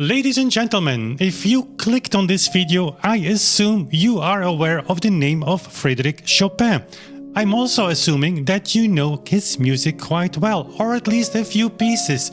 Ladies and gentlemen, if you clicked on this video, I assume you are aware of the name of Frédéric Chopin. I'm also assuming that you know his music quite well, or at least a few pieces.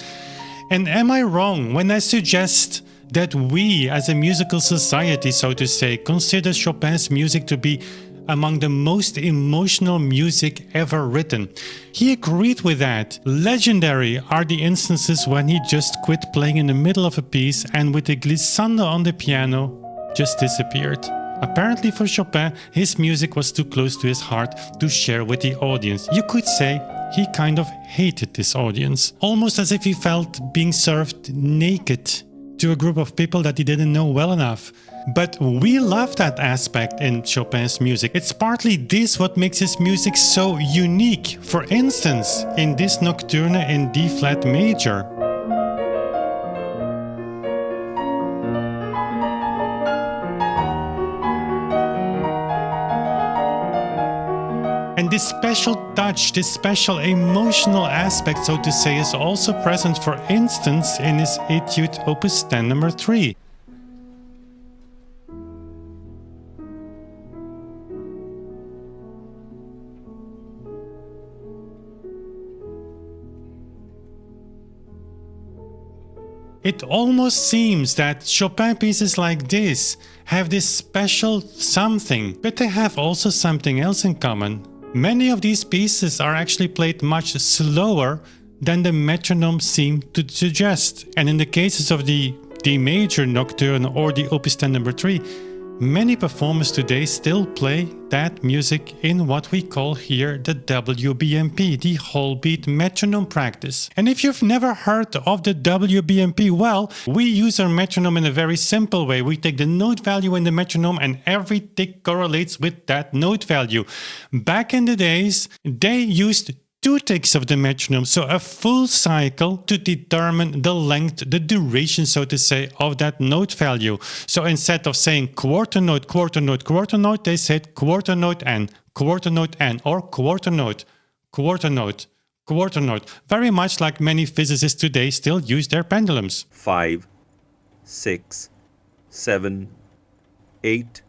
And am I wrong when I suggest that we, as a musical society, so to say, consider Chopin's music to be among the most emotional music ever written? He agreed with that. Legendary are the instances when he just quit playing in the middle of a piece and with the glissando on the piano just disappeared. Apparently for Chopin, his music was too close to his heart to share with the audience. You could say he kind of hated this audience, almost as if he felt being served naked to a group of people that he didn't know well enough. But we love that aspect in Chopin's music. It's partly this what makes his music so unique. For instance, in this nocturne in D flat major. And this special touch, this special emotional aspect, so to say, is also present, for instance, in his Etude Opus 10 number 3. It almost seems that Chopin pieces like this have this special something, but they have also something else in common. Many of these pieces are actually played much slower than the metronome seemed to suggest. And in the cases of the D major nocturne or the Opus 10 number 3, many performers today still play that music in what we call here the WBMP, the whole beat metronome practice. And if you've never heard of the WBMP, well, we use our metronome in a very simple way. We take the note value in the metronome and every tick correlates with that note value. Back in the days, they used 2 ticks of the metronome, so a full cycle to determine the length, the duration, so to say, of that note value. So instead of saying quarter note, quarter note, quarter note, they said quarter note and quarter note and, or quarter note, quarter note, quarter note. Very much like many physicists today still use their pendulums. 5, 6, 7, 8.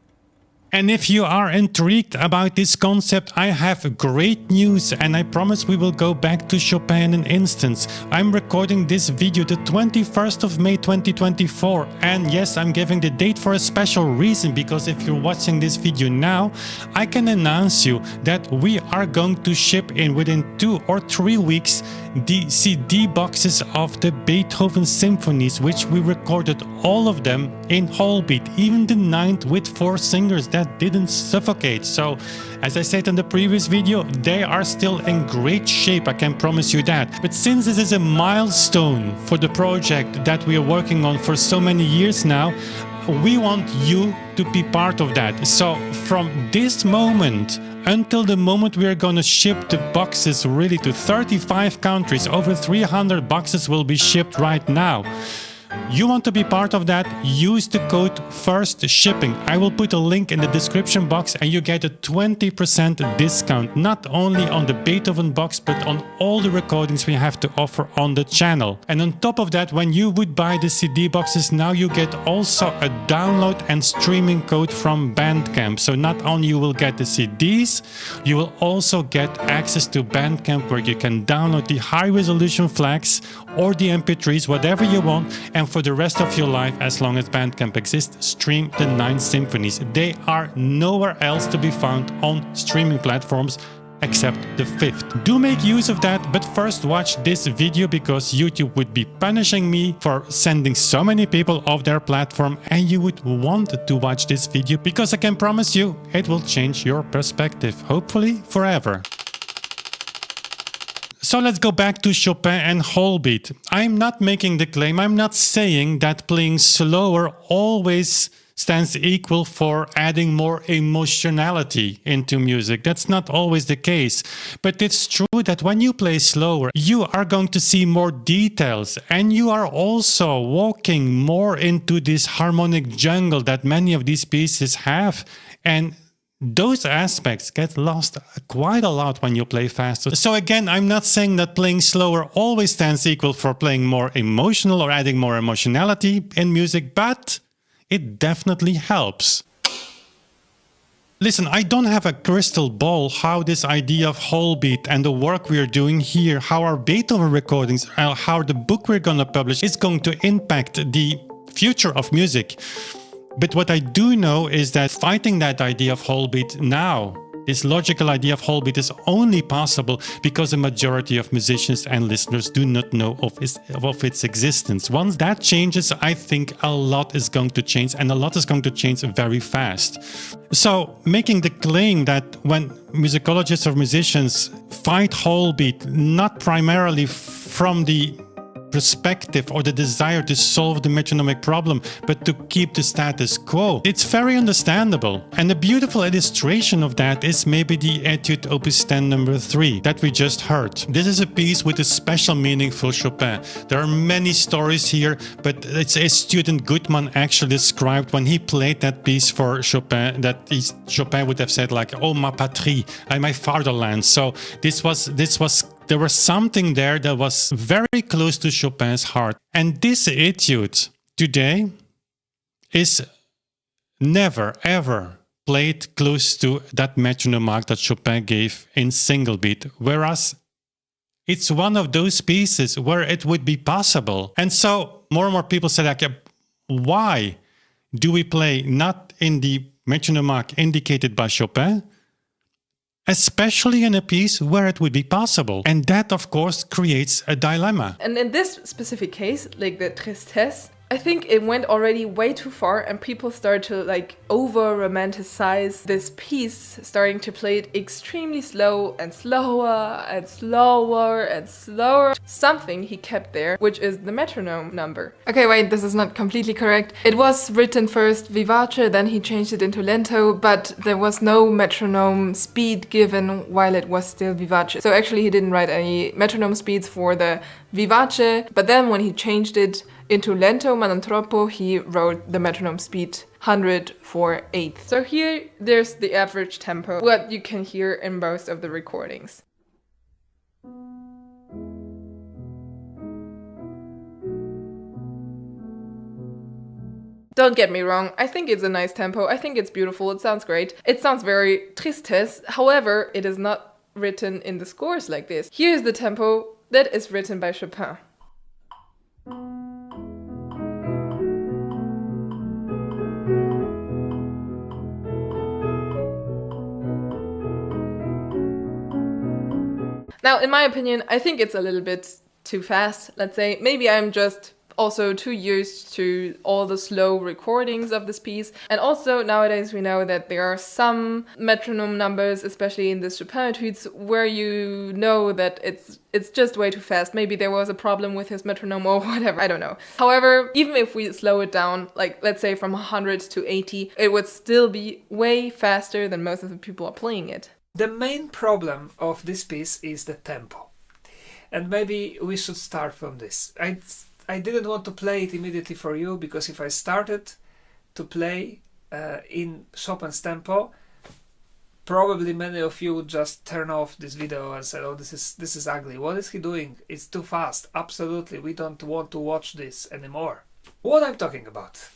And if you are intrigued about this concept, I have great news, and I promise we will go back to Chopin in an instant. I'm recording this video the 21st of May 2024, and yes, I'm giving the date for a special reason, because if you're watching this video now, I can announce you that we are going to ship in within 2 or 3 weeks the CD boxes of the Beethoven symphonies, which we recorded all of them in whole beat, even the 9th with 4 singers that didn't suffocate. So, as I said in the previous video, they are still in great shape, I can promise you that. But since this is a milestone for the project that we are working on for so many years now, we want you to be part of that. So from this moment until the moment we are going to ship the boxes really to 35 countries, over 300 boxes will be shipped right now. You want to be part of that? Use the code FIRSTSHIPPING. I will put a link in the description box and you get a 20% discount, not only on the Beethoven box, but on all the recordings we have to offer on the channel. And on top of that, when you would buy the CD boxes, now you get also a download and streaming code from Bandcamp. So not only you will get the CDs, you will also get access to Bandcamp, where you can download the high resolution FLACs or the MP3s, whatever you want. And for the rest of your life, as long as Bandcamp exists, stream the 9 symphonies. They are nowhere else to be found on streaming platforms except the 5th. Do make use of that, but first watch this video, because YouTube would be punishing me for sending so many people off their platform, and you would want to watch this video, because I can promise you it will change your perspective, hopefully forever. So let's go back to Chopin and whole beat. I'm not making the claim, I'm not saying that playing slower always stands equal for adding more emotionality into music. That's not always the case. But it's true that when you play slower, you are going to see more details, and you are also walking more into this harmonic jungle that many of these pieces have. And those aspects get lost quite a lot when you play faster. So again, I'm not saying that playing slower always stands equal for playing more emotional or adding more emotionality in music, but it definitely helps. Listen, I don't have a crystal ball how this idea of whole beat and the work we're doing here, how our Beethoven recordings, how the book we're gonna publish is going to impact the future of music. But what I do know is that fighting that idea of whole beat now, this logical idea of whole beat, is only possible because a majority of musicians and listeners do not know of its existence. Once that changes, I think a lot is going to change, and a lot is going to change very fast. So making the claim that when musicologists or musicians fight whole beat, not primarily from the perspective or the desire to solve the metronomic problem, but to keep the status quo, it's very understandable. And a beautiful illustration of that is maybe the Etude Opus 10 number 3 that we just heard. This is a piece with a special meaning for Chopin. There are many stories here, but it's a student Gutmann actually described when he played that piece for Chopin, that Chopin would have said like, "Oh, ma patrie, my fatherland." So there was something there that was very close to Chopin's heart. And this etude today is never, ever played close to that metronome mark that Chopin gave in single beat. Whereas it's one of those pieces where it would be possible. And so more and more people say, like, why do we play not in the metronome mark indicated by Chopin, especially in a piece where it would be possible? And that, of course, creates a dilemma. And in this specific case, like the Tristesse, I think it went already way too far and people started to like over-romanticize this piece, starting to play it extremely slow and slower and slower and slower. Something he kept there, which is the metronome number. Okay, wait, this is not completely correct. It was written first vivace, then he changed it into lento, but there was no metronome speed given while it was still vivace. So actually he didn't write any metronome speeds for the vivace, but then when he changed it into lento ma non troppo, he wrote the metronome speed 100 for eighth. So here there's the average tempo, what you can hear in most of the recordings. Don't get me wrong, I think it's a nice tempo, I think it's beautiful, it sounds great. It sounds very Tristesse, however, it is not written in the scores like this. Here's the tempo that is written by Chopin. Now, in my opinion, I think it's a little bit too fast, let's say. Maybe I'm just also too used to all the slow recordings of this piece. And also, nowadays we know that there are some metronome numbers, especially in the Chopin etudes, where you know that it's just way too fast. Maybe there was a problem with his metronome or whatever, I don't know. However, even if we slow it down, like let's say from 100 to 80, it would still be way faster than most of the people are playing it. The main problem of this piece is the tempo. And maybe we should start from this. I didn't want to play it immediately for you, because if I started to play in Chopin's tempo, probably many of you would just turn off this video and say, "Oh, this is ugly. What is he doing? It's too fast. Absolutely, we don't want to watch this anymore." What I'm talking about?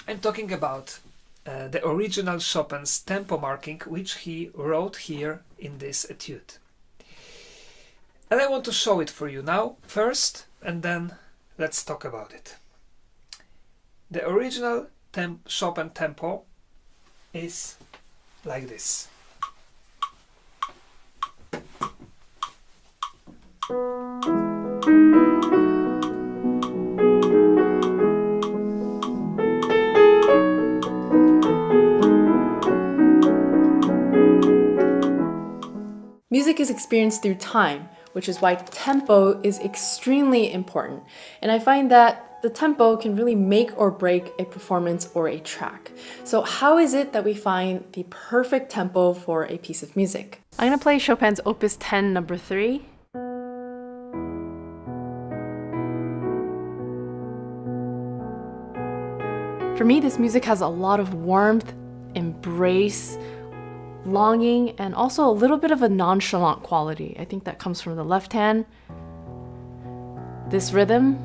I'm talking about the original Chopin's tempo marking, which he wrote here in this etude. And I want to show it for you now first, and then let's talk about it. The original Chopin tempo is like this. Music is experienced through time, which is why tempo is extremely important. And I find that the tempo can really make or break a performance or a track. So how is it that we find the perfect tempo for a piece of music? I'm going to play Chopin's Opus 10 number 3. For me, this music has a lot of warmth embrace longing and also a little bit of a nonchalant quality. I think that comes from the left hand. This rhythm.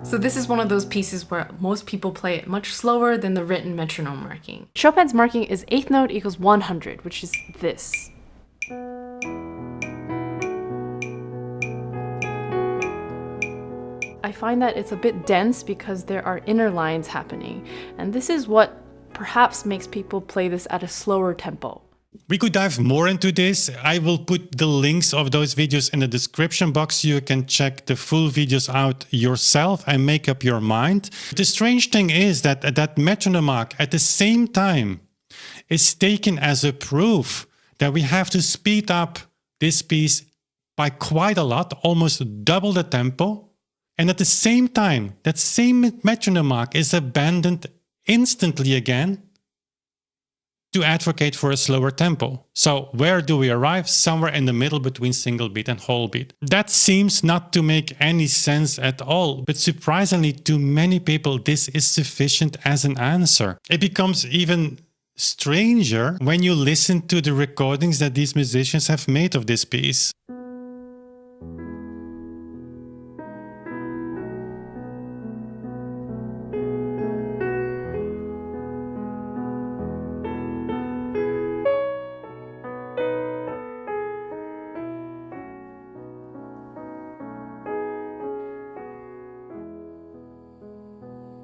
So this is one of those pieces where most people play it much slower than the written metronome marking. Chopin's marking is eighth note equals 100, which is this. I find that it's a bit dense because there are inner lines happening, and this is what perhaps makes people play this at a slower tempo. We could dive more into this. I will put the links of those videos in the description box. You can check the full videos out yourself and make up your mind. The strange thing is that that metronome mark at the same time is taken as a proof that we have to speed up this piece by quite a lot, almost double the tempo. And at the same time, that same metronome mark is abandoned instantly again to advocate for a slower tempo. So where do we arrive? Somewhere in the middle between single beat and whole beat. That seems not to make any sense at all, but surprisingly to many people this is sufficient as an answer. It becomes even stranger when you listen to the recordings that these musicians have made of this piece.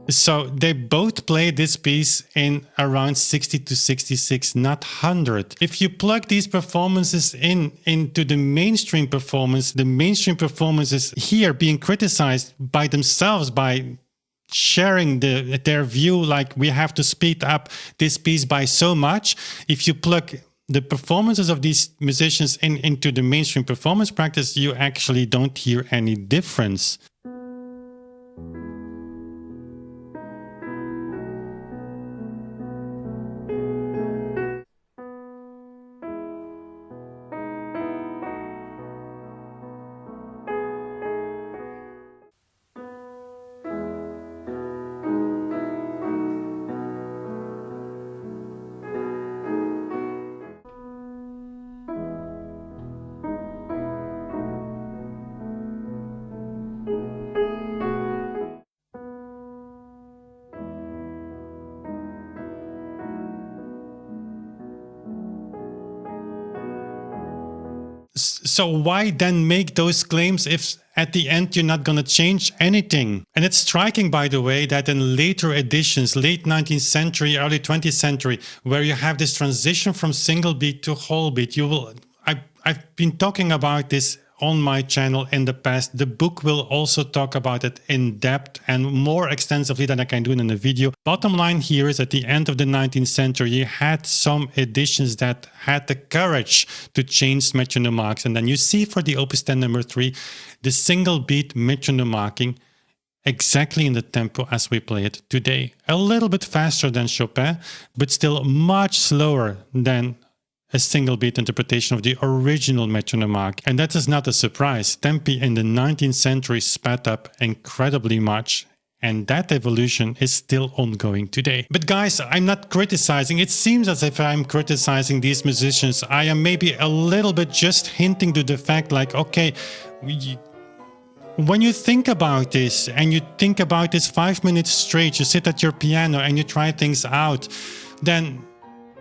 So they both play this piece in around 60 to 66, not 100. If you plug these performances into the mainstream performance, the mainstream performance is here being criticized by themselves by sharing their view like we have to speed up this piece by so much. If you plug the performances of these musicians into the mainstream performance practice, you actually don't hear any difference. So why then make those claims if at the end you're not going to change anything? And it's striking, by the way, that in later editions, late 19th century, early 20th century, where you have this transition from single beat to whole beat, I've been talking about this on my channel in the past. The book will also talk about it in depth and more extensively than I can do in a video. Bottom line here is at the end of the 19th century, you had some editions that had the courage to change metronome marks. And then you see for the Opus 10 number 3, the single beat metronome marking exactly in the tempo as we play it today. A little bit faster than Chopin, but still much slower than a single beat interpretation of the original metronome mark. And that is not a surprise. Tempi in the 19th century sped up incredibly much, and that evolution is still ongoing today. But guys, I'm not criticizing. It seems as if I'm criticizing these musicians. I am maybe a little bit just hinting to the fact like, okay, when you think about this and you think about this 5 minutes straight, you sit at your piano and you try things out, then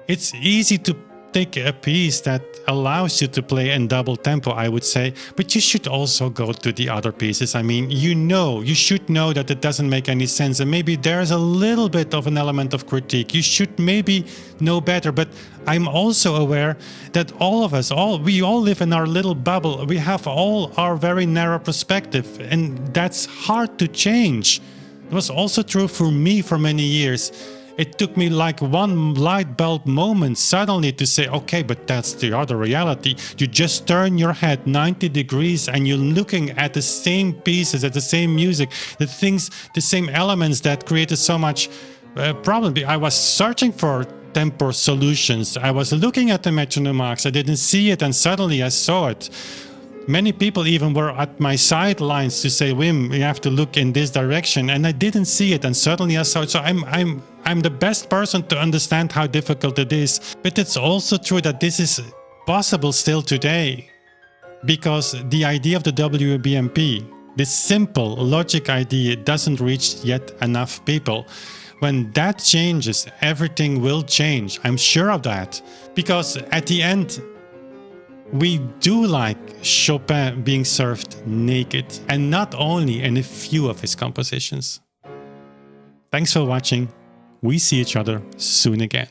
it's easy to take a piece that allows you to play in double tempo, I would say, but you should also go to the other pieces. I mean, you should know that it doesn't make any sense, and maybe there's a little bit of an element of critique. You should maybe know better, but I'm also aware that all of us, we all live in our little bubble. We have all our very narrow perspective, and that's hard to change. It was also true for me for many years. It took me like one light bulb moment suddenly to say, okay, but that's the other reality. You just turn your head 90 degrees and you're looking at the same pieces, at the same music, the things, the same elements that created so much problem. I was searching for tempo solutions. I was looking at the metronome marks. I didn't see it, and suddenly I saw it. Many people even were at my sidelines to say, Wim, you have to look in this direction. And I didn't see it, and suddenly I saw it. So I'm the best person to understand how difficult it is. But it's also true that this is possible still today. Because the idea of the WBMP, this simple logic idea, doesn't reach yet enough people. When that changes, everything will change. I'm sure of that. Because at the end, we do like Chopin being served naked, and not only in a few of his compositions. Thanks for watching. We see each other soon again.